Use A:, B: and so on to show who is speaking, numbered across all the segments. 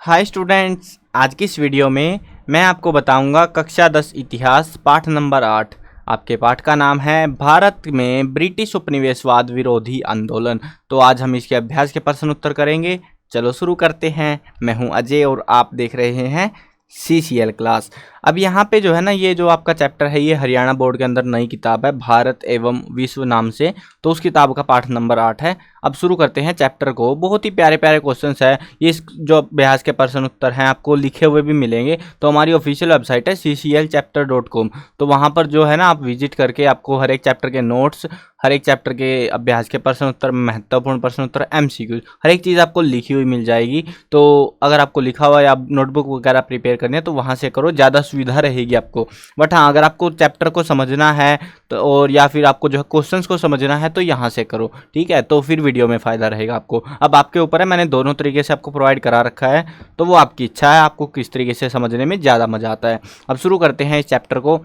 A: Hi students, आज की इस वीडियो में मैं आपको बताऊंगा कक्षा 10 इतिहास पाठ नंबर 8। आपके पाठ का नाम है भारत में ब्रिटिश उपनिवेशवाद विरोधी आंदोलन। तो आज हम इसके अभ्यास के प्रश्न उत्तर करेंगे। चलो शुरू करते हैं। मैं हूं अजय और आप देख रहे हैं CCL क्लास। अब यहाँ पे जो है ना, ये जो आपका चैप्टर है ये हरियाणा बोर्ड के अंदर नई किताब है भारत एवं विश्व नाम से। तो उस किताब का पाठ नंबर 8 है। अब शुरू करते हैं चैप्टर को। बहुत ही प्यारे प्यारे क्वेश्चंस है ये। जो अभ्यास के प्रश्न उत्तर हैं आपको लिखे हुए भी मिलेंगे। तो हमारी ऑफिशियल वेबसाइट है cclchapter.com। तो वहाँ पर जो है ना आप विजिट करके आपको हर एक चैप्टर के नोट्स, हर एक चैप्टर के अभ्यास के प्रश्न उत्तर, महत्वपूर्ण प्रश्न उत्तर, MCQ, हर एक चीज़ आपको लिखी हुई मिल जाएगी। तो अगर आपको लिखा हुआ या नोटबुक वगैरह प्रिपेयर करनी है तो वहाँ से करो, ज़्यादा सुविधा रहेगी आपको। बट हाँ, अगर आपको चैप्टर को समझना है तो और या फिर आपको जो है क्वेश्चंस को समझना है तो यहाँ से करो, ठीक है। तो फिर वीडियो में फ़ायदा रहेगा आपको। अब आपके ऊपर है, मैंने दोनों तरीके से आपको प्रोवाइड करा रखा है, तो वो आपकी इच्छा है आपको किस तरीके से समझने में ज़्यादा मज़ा आता है। अब शुरू करते हैं इस चैप्टर को।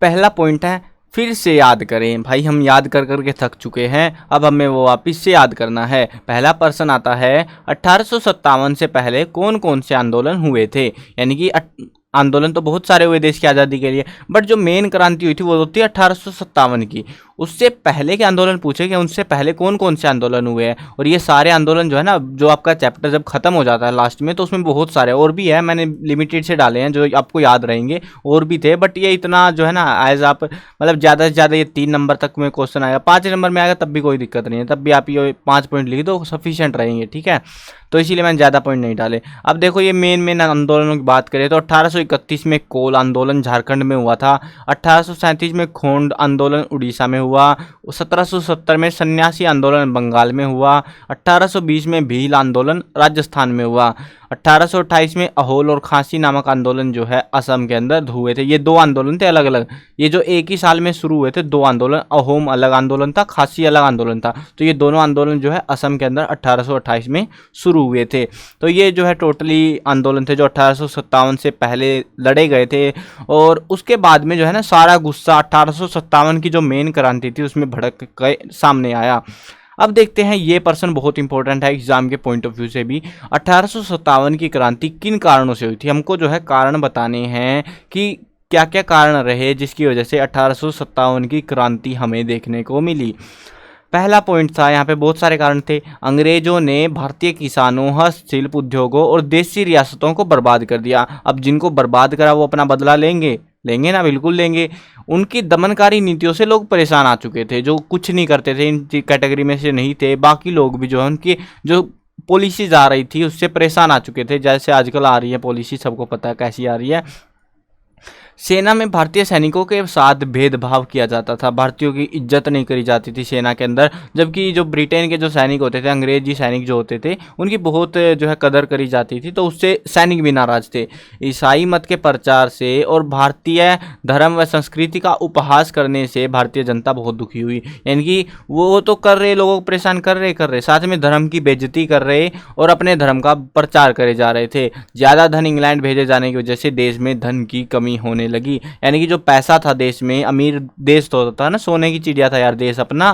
A: पहला पॉइंट है फिर से याद करें। भाई हम याद कर करके थक चुके हैं, अब हमें वो वापिस से याद करना है। पहला प्रश्न आता है 1857 से पहले कौन कौन से आंदोलन हुए थे। यानी कि आंदोलन तो बहुत सारे हुए देश की आज़ादी के लिए, बट जो मेन क्रांति हुई थी वो होती है 1857 की। उससे पहले के आंदोलन पूछे कि उनसे पहले कौन कौन से आंदोलन हुए हैं। और ये सारे आंदोलन जो है ना, जो आपका चैप्टर जब खत्म हो जाता है लास्ट में तो उसमें बहुत सारे और भी है, मैंने लिमिटेड से डाले हैं जो आपको याद रहेंगे। और भी थे बट ये इतना जो है ना एज आप मतलब ज़्यादा से ज़्यादा ये 3 नंबर तक में क्वेश्चन आएगा। 5 नंबर में आएगा तब भी कोई दिक्कत नहीं है, तब भी आप ये 5 पॉइंट लिख दो, सफिशिएंट रहेंगे, ठीक है। तो इसीलिए मैंने ज़्यादा पॉइंट नहीं डाले। अब देखो ये मेन आंदोलनों की बात करें तो 1831 में कोल आंदोलन झारखंड में हुआ था। 1837 में खोंड आंदोलन उड़ीसा में हुआ। 1770 में सन्यासी आंदोलन बंगाल में हुआ। 1820 में भील आंदोलन राजस्थान में हुआ। 1828 में अहोल और खांसी नामक आंदोलन जो है असम के अंदर हुए थे। ये 2 आंदोलन थे अलग अलग, ये जो एक ही साल में शुरू हुए थे 2 आंदोलन। अहोम अलग आंदोलन था, खांसी अलग आंदोलन था। तो ये दोनों आंदोलन जो है असम के अंदर 1828 में शुरू हुए थे। तो ये जो है टोटली आंदोलन थे जो 1857 से पहले लड़े गए थे। और उसके बाद में जो है ना सारा गुस्सा 1857 की जो मेन क्रांति थी उसमें भड़क के सामने आया। अब देखते हैं, ये प्रश्न बहुत इंपॉर्टेंट है एग्जाम के पॉइंट ऑफ व्यू से भी। 1857 की क्रांति किन कारणों से हुई थी, हमको जो है कारण बताने हैं कि क्या क्या कारण रहे जिसकी वजह से 1857 की क्रांति हमें देखने को मिली। पहला पॉइंट था, यहाँ पे बहुत सारे कारण थे। अंग्रेजों ने भारतीय किसानों, हस्तशिल्प उद्योगों और देशी रियासतों को बर्बाद कर दिया। अब जिनको बर्बाद करा वो अपना बदला लेंगे ना, बिल्कुल लेंगे। उनकी दमनकारी नीतियों से लोग परेशान आ चुके थे, जो कुछ नहीं करते थे, इन कैटेगरी में से नहीं थे। बाकी लोग भी जो है उनकी जो पॉलिसीज आ रही थी उससे परेशान आ चुके थे। जैसे आजकल आ रही है पॉलिसी, सबको पता है कैसी आ रही है। सेना में भारतीय सैनिकों के साथ भेदभाव किया जाता था, भारतीयों की इज्जत नहीं करी जाती थी सेना के अंदर। जबकि जो ब्रिटेन के जो सैनिक होते थे, अंग्रेजी सैनिक जो होते थे, उनकी बहुत जो है कदर करी जाती थी। तो उससे सैनिक भी नाराज थे। ईसाई मत के प्रचार से और भारतीय धर्म व संस्कृति का उपहास करने से भारतीय जनता बहुत दुखी हुई। यानी कि वो तो कर रहे, लोगों को परेशान कर रहे, साथ में धर्म की बेइज्जती कर रहे और अपने धर्म का प्रचार करे जा रहे थे। ज़्यादा धन इंग्लैंड भेजे जाने की वजह से देश में धन की कमी होने लगी। यानी कि जो पैसा था देश में, अमीर देश तो होता था ना, सोने की चिड़िया था यार देश अपना,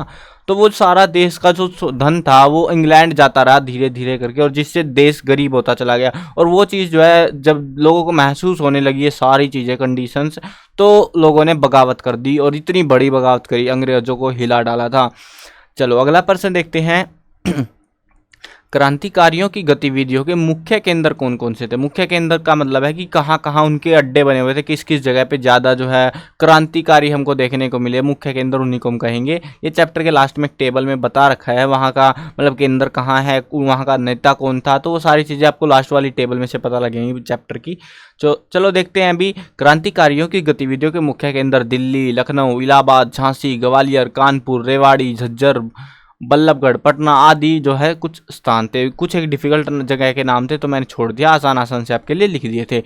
A: तो वो सारा देश का जो धन था वो इंग्लैंड जाता रहा धीरे धीरे करके, और जिससे देश गरीब होता चला गया। और वो चीज़ जो है जब लोगों को महसूस होने लगी ये सारी चीज़ें, कंडीशंस, तो लोगों ने बगावत कर दी और इतनी बड़ी बगावत करी, अंग्रेजों को हिला डाला था। चलो अगला प्रश्न देखते हैं। क्रांतिकारियों की गतिविधियों के मुख्य केंद्र कौन कौन से थे। मुख्य केंद्र का मतलब है कि कहाँ कहाँ उनके अड्डे बने हुए थे, किस किस जगह पे ज़्यादा जो है क्रांतिकारी हमको देखने को मिले। मुख्य केंद्र उन्हीं को हम कहेंगे। ये चैप्टर के लास्ट में टेबल में बता रखा है वहाँ का मतलब केंद्र कहाँ है, वहाँ का नेता कौन था, तो वो सारी चीज़ें आपको लास्ट वाली टेबल में से पता लगेंगी चैप्टर की। चलो देखते हैं अभी। क्रांतिकारियों की गतिविधियों के मुख्य केंद्र दिल्ली, लखनऊ, इलाहाबाद, झांसी, ग्वालियर, कानपुर, रेवाड़ी, झज्जर, बल्लभगढ़, पटना आदि जो है कुछ स्थान थे। कुछ एक डिफिकल्ट जगह के नाम थे तो मैंने छोड़ दिया, आसान से आपके लिए लिख दिए थे।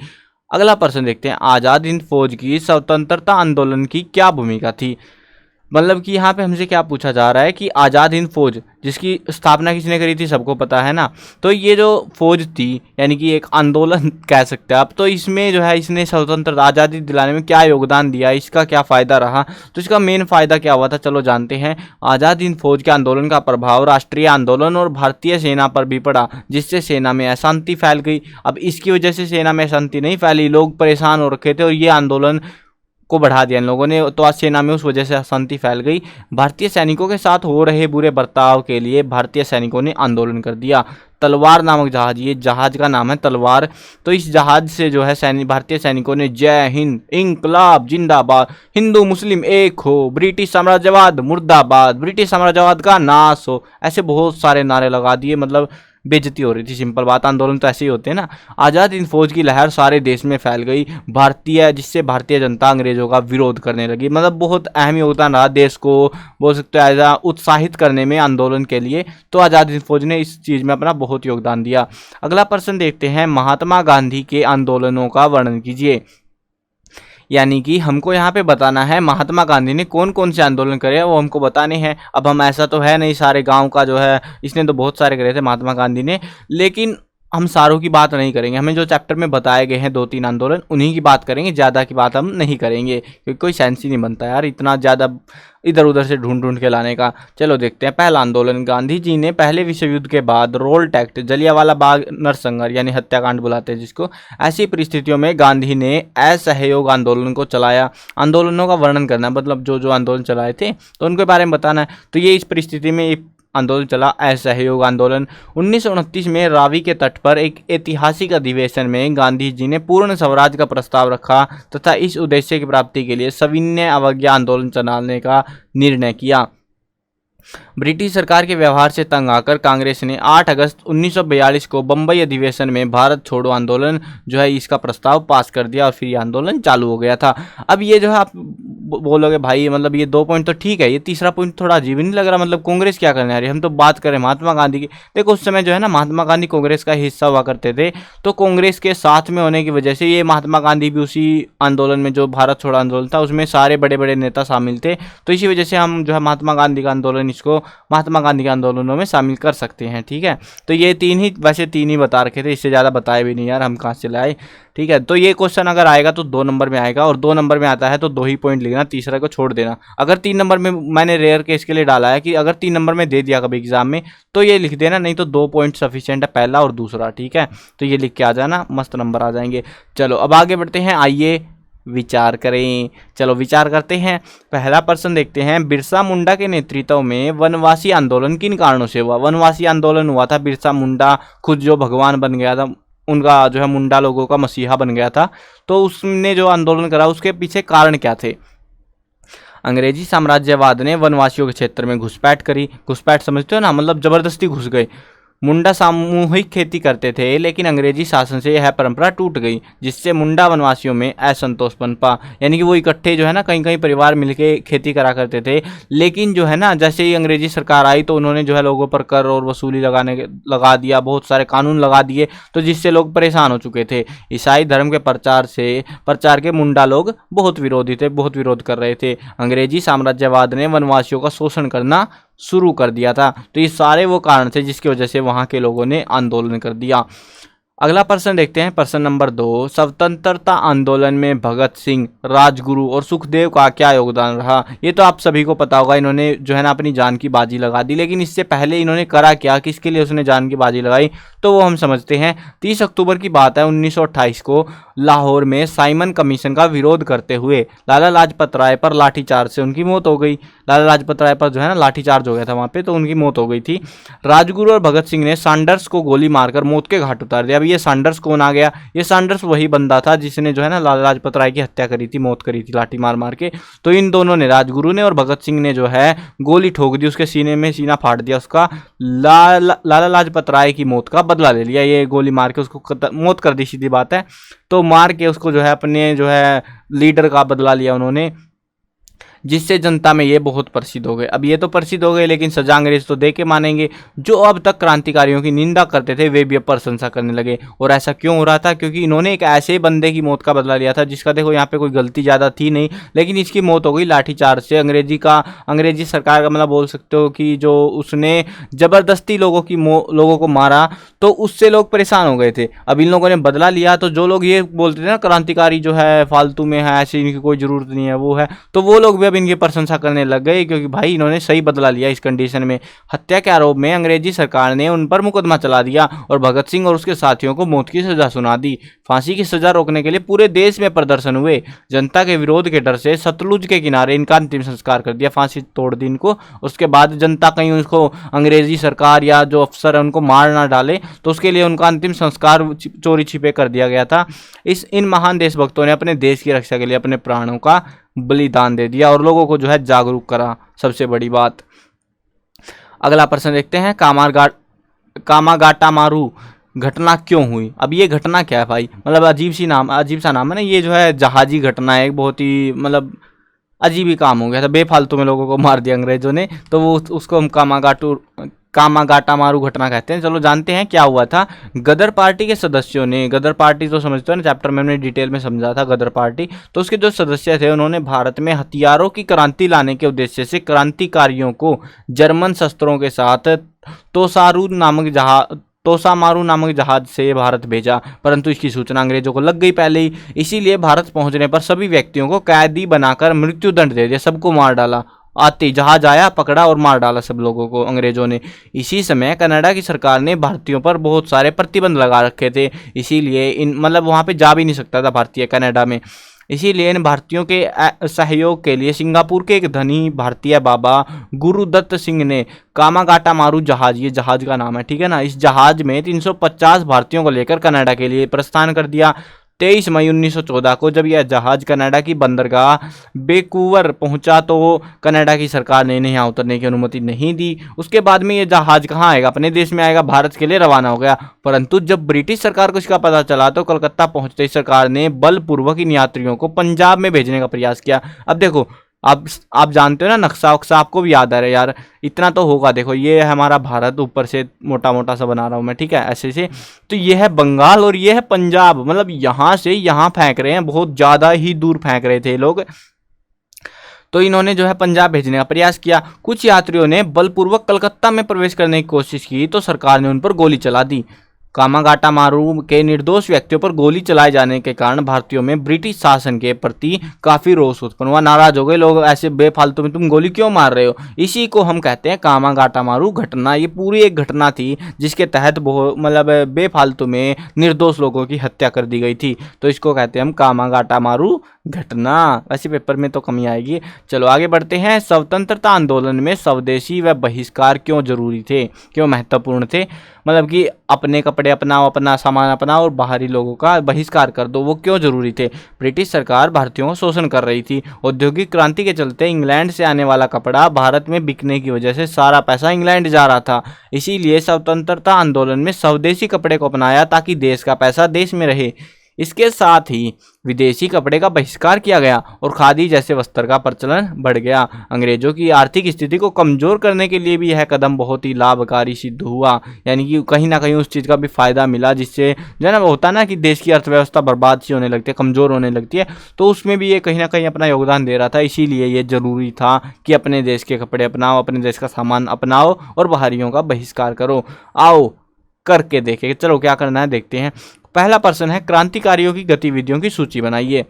A: अगला प्रश्न देखते हैं। आज़ाद हिंद फौज की स्वतंत्रता आंदोलन की क्या भूमिका थी। मतलब कि यहाँ पे हमसे क्या पूछा जा रहा है कि आज़ाद हिंद फौज जिसकी स्थापना किसने करी थी, सबको पता है ना। तो ये जो फौज थी यानी कि एक आंदोलन कह सकते हैं आप, तो इसमें जो है इसने स्वतंत्र आज़ादी दिलाने में क्या योगदान दिया, इसका क्या फ़ायदा रहा। तो इसका मेन फ़ायदा क्या हुआ था, चलो जानते हैं। आज़ाद हिंद फौज के आंदोलन का प्रभाव राष्ट्रीय आंदोलन और भारतीय सेना पर भी पड़ा, जिससे सेना में अशांति फैल गई। अब इसकी वजह से सेना में अशांति नहीं फैली, लोग परेशान हो रखे थे और ये आंदोलन को बढ़ा दिया इन लोगों ने, तो आज सेना में उस वजह से अशांति फैल गई। भारतीय सैनिकों के साथ हो रहे बुरे बर्ताव के लिए भारतीय सैनिकों ने आंदोलन कर दिया। तलवार नामक जहाज, ये जहाज का नाम है तलवार, तो इस जहाज से जो है भारतीय सैनिकों ने जय हिंद, इंकलाब जिंदाबाद, हिंदू मुस्लिम एक हो, ब्रिटिश साम्राज्यवाद मुर्दाबाद, ब्रिटिश साम्राज्यवाद का नाश हो, ऐसे बहुत सारे नारे लगा दिए। मतलब बेइज्जती हो रही थी, सिंपल बात। आंदोलन तो ऐसे ही होते हैं ना। आज़ाद हिंद फौज की लहर सारे देश में फैल गई जिससे भारतीय जनता अंग्रेजों का विरोध करने लगी। मतलब बहुत अहम योगदान रहा देश को, बोल सकते हैं ऐसा उत्साहित करने में आंदोलन के लिए। तो आज़ाद हिंद फौज ने इस चीज़ में अपना बहुत योगदान दिया। अगला प्रश्न देखते हैं, महात्मा गांधी के आंदोलनों का वर्णन कीजिए। यानी कि हमको यहाँ पे बताना है महात्मा गांधी ने कौन कौन से आंदोलन करे, वो हमको बताने हैं। अब हम ऐसा तो है नहीं सारे गांव का जो है, इसने तो बहुत सारे करे थे महात्मा गांधी ने, लेकिन हम सारों की बात नहीं करेंगे। हमें जो चैप्टर में बताए गए हैं 2-3 आंदोलन, उन्हीं की बात करेंगे, ज़्यादा की बात हम नहीं करेंगे क्योंकि कोई सेंस ही नहीं बनता यार इतना ज़्यादा इधर उधर से ढूंढ ढूंढ के लाने का। चलो देखते हैं। पहला आंदोलन, गांधी जी ने पहले विश्व युद्ध के बाद रोल्ट एक्ट, जलियांवाला बाग नरसंहार यानी हत्याकांड बुलाते हैं जिसको, ऐसी परिस्थितियों में गांधी ने असहयोग आंदोलन को चलाया। आंदोलनों का वर्णन करना, मतलब जो जो आंदोलन चलाए थे तो उनके बारे में बताना है। तो ये इस परिस्थिति में आंदोलन चला, असहयोग आंदोलन। 1929 में रावी के तट पर एक ऐतिहासिक अधिवेशन में गांधी जी ने पूर्ण स्वराज का प्रस्ताव रखा तथा इस उद्देश्य की प्राप्ति के लिए सविनय अवज्ञा आंदोलन चलाने का निर्णय किया। ब्रिटिश सरकार के व्यवहार से तंग आकर कांग्रेस ने 8 अगस्त 1942 को बम्बई अधिवेशन में भारत छोड़ो आंदोलन जो है इसका प्रस्ताव पास कर दिया और फिर ये आंदोलन चालू हो गया था। अब ये जो है आप बोलोगे भाई मतलब ये 2 पॉइंट तो ठीक है, ये तीसरा पॉइंट थोड़ा अजीब नहीं लग रहा, मतलब कांग्रेस क्या करने आ रही है। हम तो बात करें महात्मा गांधी की। देखो उस समय जो है ना महात्मा गांधी कांग्रेस का हिस्सा हुआ करते थे, तो कांग्रेस के साथ में होने की वजह से ये महात्मा गांधी भी उसी आंदोलन में, जो भारत छोड़ो आंदोलन था उसमें सारे बड़े बड़े नेता शामिल थे। तो इसी वजह से हम जो है महात्मा गांधी का आंदोलन इसको महात्मा गांधी के आंदोलनों में शामिल कर सकते हैं। ठीक है, तो ये वैसे तीन ही बता रखे थे, इससे ज़्यादा बताए भी नहीं यार, हम कहाँ से लाए। ठीक है, तो ये क्वेश्चन अगर आएगा तो 2 नंबर में आएगा, और 2 नंबर में आता है तो 2 ही पॉइंट लिखना, तीसरा को छोड़ देना। अगर 3 नंबर में, मैंने रेयर केस के लिए डाला है कि अगर 3 नंबर में दे दिया कभी एग्जाम में तो ये लिख देना, नहीं तो 2 पॉइंट सफिशिएंट है, पहला और दूसरा। ठीक है, तो ये लिख के आ जाना, मस्त नंबर आ जाएंगे। चलो अब आगे बढ़ते हैं, आइए विचार करें। चलो विचार करते हैं। पहला प्रश्न देखते हैं, बिरसा मुंडा के नेतृत्व में वनवासी आंदोलन किन कारणों से हुआ। वनवासी आंदोलन हुआ था, बिरसा मुंडा खुद जो भगवान बन गया था, उनका जो है मुंडा लोगों का मसीहा बन गया था, तो उसने जो आंदोलन करा उसके पीछे कारण क्या थे। अंग्रेजी साम्राज्यवाद ने वनवासियों के क्षेत्र में घुसपैठ करी। घुसपैठ समझते हो ना, मतलब जबरदस्ती घुस गए। मुंडा सामूहिक खेती करते थे, लेकिन अंग्रेजी शासन से यह परंपरा टूट गई, जिससे मुंडा वनवासियों में असंतोष पनपा। यानी कि वो इकट्ठे जो है ना कहीं कहीं परिवार मिलके खेती करा करते थे, लेकिन जो है ना जैसे ही अंग्रेजी सरकार आई तो उन्होंने जो है लोगों पर कर और वसूली लगा दिया, बहुत सारे कानून लगा दिए, तो जिससे लोग परेशान हो चुके थे। ईसाई धर्म के प्रचार के मुंडा लोग बहुत विरोधी थे, बहुत विरोध कर रहे थे। अंग्रेजी साम्राज्यवाद ने वनवासियों का शोषण करना शुरू कर दिया था। तो ये सारे वो कारण थे जिसकी वजह से वहां के लोगों ने आंदोलन कर दिया। अगला प्रश्न देखते हैं, प्रश्न नंबर 2, स्वतंत्रता आंदोलन में भगत सिंह, राजगुरु और सुखदेव का क्या योगदान रहा। ये तो आप सभी को पता होगा, इन्होंने जो है ना अपनी जान की बाजी लगा दी, लेकिन इससे पहले इन्होंने करा क्या, किसके लिए उसने जान की बाजी लगाई, तो वो हम समझते हैं। 30 अक्टूबर की बात है 1928 को लाहौर में साइमन कमीशन का विरोध करते हुए लाला लाजपत राय पर लाठीचार्ज से उनकी मौत हो गई। लाला लाजपत राय पर जो है ना लाठीचार्ज हो गया था वहाँ पे, तो उनकी मौत हो गई थी। राजगुरु और भगत सिंह ने सैंडर्स को गोली मारकर मौत के घाट उतार दिया। अब ये सैंडर्स कौन आ गया, ये सैंडर्स वही बंदा था जिसने जो है ना लाला लाजपत राय की हत्या करी थी, मौत करी थी लाठी मार मार के। तो इन दोनों ने, राजगुरु ने और भगत सिंह ने जो है गोली ठोक दी उसके सीने में, सीना फाड़ दिया उसका। लाला लाजपत राय की मौत का बदला ले लिया, ये गोली मार के उसको मौत कर दी, सीधी बात है। तो मार के उसको जो है अपने जो है लीडर का बदला लिया उन्होंने। जिससे जनता में ये बहुत प्रसिद्ध हो गए। अब ये तो प्रसिद्ध हो गए, लेकिन सजा अंग्रेज तो दे के मानेंगे। जो अब तक क्रांतिकारियों की निंदा करते थे वे भी अब प्रशंसा करने लगे। और ऐसा क्यों हो रहा था? क्योंकि इन्होंने एक ऐसे बंदे की मौत का बदला लिया था जिसका देखो यहाँ पे कोई गलती ज़्यादा थी नहीं, लेकिन इसकी मौत हो गई लाठीचार्ज से। अंग्रेजी सरकार का मतलब बोल सकते हो कि जो उसने जबरदस्ती लोगों को मारा, तो उससे लोग परेशान हो गए थे। अब इन लोगों ने बदला लिया, तो जो लोग ये बोलते थे ना क्रांतिकारी जो है फालतू में है, ऐसे इनकी कोई ज़रूरत नहीं है, वो है, तो वो लोग भी अब इनकी प्रशंसा करने लग गए, क्योंकि भाई इन्होंने सही बदला लिया इस कंडीशन में। हत्या के आरोप में अंग्रेजी सरकार ने उन पर मुकदमा चला दिया और भगत सिंह और उसके साथियों को मौत की सजा सुना दी। फांसी की सजा रोकने के लिए पूरे देश में प्रदर्शन हुए। जनता के विरोध के डर से सतलुज के किनारे इनका अंतिम संस्कार कर दिया, फांसी तोड़ दी इनको। उसके बाद जनता कहीं उसको अंग्रेजी सरकार या जो अफसर है उनको मार ना डाले, तो उसके लिए उनका अंतिम संस्कार चोरी छिपे कर दिया गया था। इन महान देशभक्तों ने अपने देश की रक्षा के लिए अपने प्राणों का बलिदान दे दिया और लोगों को जो है जागरूक करा, सबसे बड़ी बात। अगला प्रश्न देखते हैं, कामागाटा मारू घटना क्यों हुई? अब ये घटना क्या है भाई? मतलब अजीब सा नाम है ना, ये जो है जहाजी घटना है, बहुत ही मतलब अजीब ही काम हो गया था, बेफालतू में लोगों को मार दिया अंग्रेजों ने, तो वो उसको हम कामागाटा मारू घटना कहते हैं। चलो जानते हैं क्या हुआ था। गदर पार्टी के सदस्यों ने, गदर पार्टी तो समझते हो ना, चैप्टर में हमने डिटेल में समझा था गदर पार्टी, तो उसके जो सदस्य थे उन्होंने भारत में हथियारों की क्रांति लाने के उद्देश्य से क्रांतिकारियों को जर्मन शस्त्रों के साथ तोसामारू नामक जहाज से भारत भेजा, परंतु इसकी सूचना अंग्रेजों को लग गई पहले ही। इसीलिए भारत पहुंचने पर सभी व्यक्तियों को कैदी बनाकर मृत्युदंड दे दिया, सबको मार डाला। आते जहाज आया, पकड़ा और मार डाला सब लोगों को अंग्रेजों ने। इसी समय कनाडा की सरकार ने भारतीयों पर बहुत सारे प्रतिबंध लगा रखे थे, इसीलिए मतलब वहाँ पे जा भी नहीं सकता था भारतीय कनाडा में। इसीलिए इन भारतीयों के सहयोग के लिए सिंगापुर के एक धनी भारतीय बाबा गुरुदत्त सिंह ने कामागाटा मारू जहाज, ये जहाज का नाम है, ठीक है ना, इस जहाज में 350 भारतीयों को लेकर कनाडा के लिए प्रस्थान कर दिया। 23 मई 1914 को जब यह जहाज कनाडा की बंदरगाह वैंकूवर पहुंचा, तो कनाडा की सरकार ने इन्हें यहाँ उतरने की अनुमति नहीं दी। उसके बाद में ये जहाज कहाँ आएगा? अपने देश में आएगा, भारत के लिए रवाना हो गया। परंतु जब ब्रिटिश सरकार को इसका पता चला, तो कलकत्ता पहुंचते ही सरकार ने बलपूर्वक इन यात्रियों को पंजाब में भेजने का प्रयास किया। अब देखो, आप जानते हो ना, नक्शा वक्शा आपको भी याद आ रहा है यार, इतना तो होगा। देखो ये है हमारा भारत, ऊपर से मोटा मोटा सा बना रहा हूँ मैं, ठीक है, ऐसे से। तो ये है बंगाल और ये है पंजाब, मतलब यहाँ से यहाँ फेंक रहे हैं, बहुत ज़्यादा ही दूर फेंक रहे थे लोग। तो इन्होंने जो है पंजाब भेजने का प्रयास किया। कुछ यात्रियों ने बलपूर्वक कलकत्ता में प्रवेश करने की कोशिश की, तो सरकार ने उन पर गोली चला दी। कामागाटा मारू के निर्दोष व्यक्तियों पर गोली चलाए जाने के कारण भारतीयों में ब्रिटिश शासन के प्रति काफी रोष उत्पन्न हुआ, नाराज हो गए लोग, ऐसे बेफालतू में तुम गोली क्यों मार रहे हो। इसी को हम कहते हैं कामागाटा मारू घटना। ये पूरी एक घटना थी जिसके तहत मतलब बेफालतू में निर्दोष लोगों की हत्या कर दी गई थी, तो इसको कहते हैं हम कामागाटा मारू घटना। वैसे पेपर में तो कमी आएगी। चलो आगे बढ़ते हैं। स्वतंत्रता आंदोलन में स्वदेशी व बहिष्कार क्यों जरूरी थे, क्यों महत्वपूर्ण थे? मतलब कि अपने कपड़े अपनाओ, अपना सामान अपनाओ और बाहरी लोगों का बहिष्कार कर दो, वो क्यों जरूरी थे? ब्रिटिश सरकार भारतीयों को शोषण कर रही थी। औद्योगिक क्रांति के चलते इंग्लैंड से आने वाला कपड़ा भारत में बिकने की वजह से सारा पैसा इंग्लैंड जा रहा था। इसीलिए स्वतंत्रता आंदोलन में स्वदेशी कपड़े को अपनाया ताकि देश का पैसा देश में रहे। इसके साथ ही विदेशी कपड़े का बहिष्कार किया गया और खादी जैसे वस्त्र का प्रचलन बढ़ गया। अंग्रेजों की आर्थिक स्थिति को कमजोर करने के लिए भी यह कदम बहुत ही लाभकारी सिद्ध हुआ, यानी कि कहीं ना कहीं उस चीज़ का भी फायदा मिला, जिससे जो है ना होता ना कि देश की अर्थव्यवस्था बर्बाद सी होने लगती है, कमज़ोर होने लगती है, तो उसमें भी ये कहीं ना कहीं अपना योगदान दे रहा था। इसीलिए ये ज़रूरी था कि अपने देश के कपड़े अपनाओ, अपने देश का सामान अपनाओ और बाहरियों का बहिष्कार करो। आओ करके देखें, चलो क्या करना है देखते हैं। पहला प्रश्न है, क्रांतिकारियों की गतिविधियों की सूची बनाइए।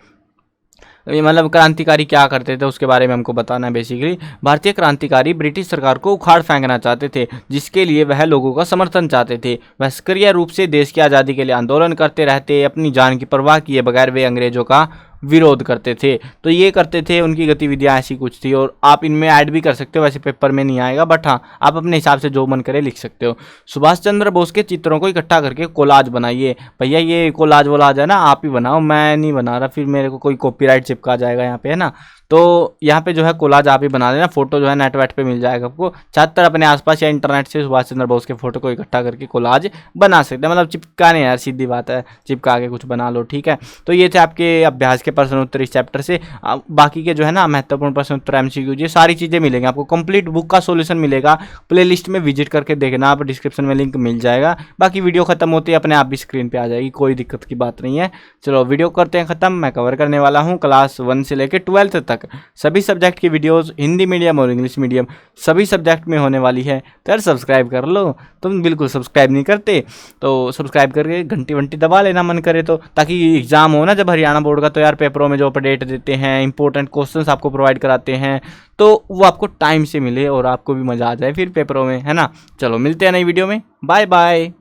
A: मतलब क्रांतिकारी क्या करते थे उसके बारे में हमको बताना है। बेसिकली भारतीय क्रांतिकारी ब्रिटिश सरकार को उखाड़ फेंकना चाहते थे, जिसके लिए वह लोगों का समर्थन चाहते थे। वह सक्रिय रूप से देश की आज़ादी के लिए आंदोलन करते रहते, अपनी जान की परवाह किए बगैर वे अंग्रेजों का विरोध करते थे। तो ये करते थे, उनकी गतिविधियां ऐसी कुछ थी, और आप इनमें ऐड भी कर सकते हो, वैसे पेपर में नहीं आएगा, बट हाँ आप अपने हिसाब से जो मन करे लिख सकते हो। सुभाष चंद्र बोस के चित्रों को इकट्ठा करके कोलाज बनाइए। भैया ये कोलाज वोलाज है ना, आप ही बनाओ, मैं नहीं बना रहा, फिर मेरे को कोई कॉपीराइट चिपका जाएगा यहाँ पे, है ना। तो यहाँ पे जो है कोलाज आप ही बना लेना, फोटो जो है नेट वेट पे मिल जाएगा आपको। चाहतर अपने आसपास या इंटरनेट से सुभाष चंद्र बोस के फोटो को इकट्ठा करके कोलाज बना सकते हैं, मतलब चिपकाने यार, सीधी बात है, चिपका के कुछ बना लो, ठीक है। तो ये थे आपके अभ्यास के प्रश्न उत्तर इस चैप्टर से। बाकी के जो है ना महत्वपूर्ण प्रश्न उत्तर MCQ, ये सारी चीज़ें मिलेंगी आपको, कंप्लीट बुक का सॉल्यूशन मिलेगा। प्लेलिस्ट में विजिट करके देखना आप, डिस्क्रिप्शन में लिंक मिल जाएगा। बाकी वीडियो खत्म होते ही अपने आप भी स्क्रीन पे आ जाएगी, कोई दिक्कत की बात नहीं है। चलो वीडियो करते हैं खत्म। मैं कवर करने वाला हूँ क्लास 1 से लेकर 12th तक सभी सब्जेक्ट की वीडियोस, हिंदी मीडियम और इंग्लिश मीडियम सभी सब्जेक्ट में होने वाली है। तो यार सब्सक्राइब कर लो, तुम बिल्कुल सब्सक्राइब नहीं करते तो सब्सक्राइब करके घंटी वंटी दबा लेना मन करे तो, ताकि एग्जाम हो ना जब हरियाणा बोर्ड का, तो यार पेपरों में जो अपडेट देते हैं, इंपॉर्टेंट क्वेश्चंस आपको प्रोवाइड कराते हैं, तो वो आपको टाइम से मिले और आपको भी मज़ा आ जाए फिर पेपरों में, है ना। चलो मिलते हैं नई वीडियो में, बाय बाय।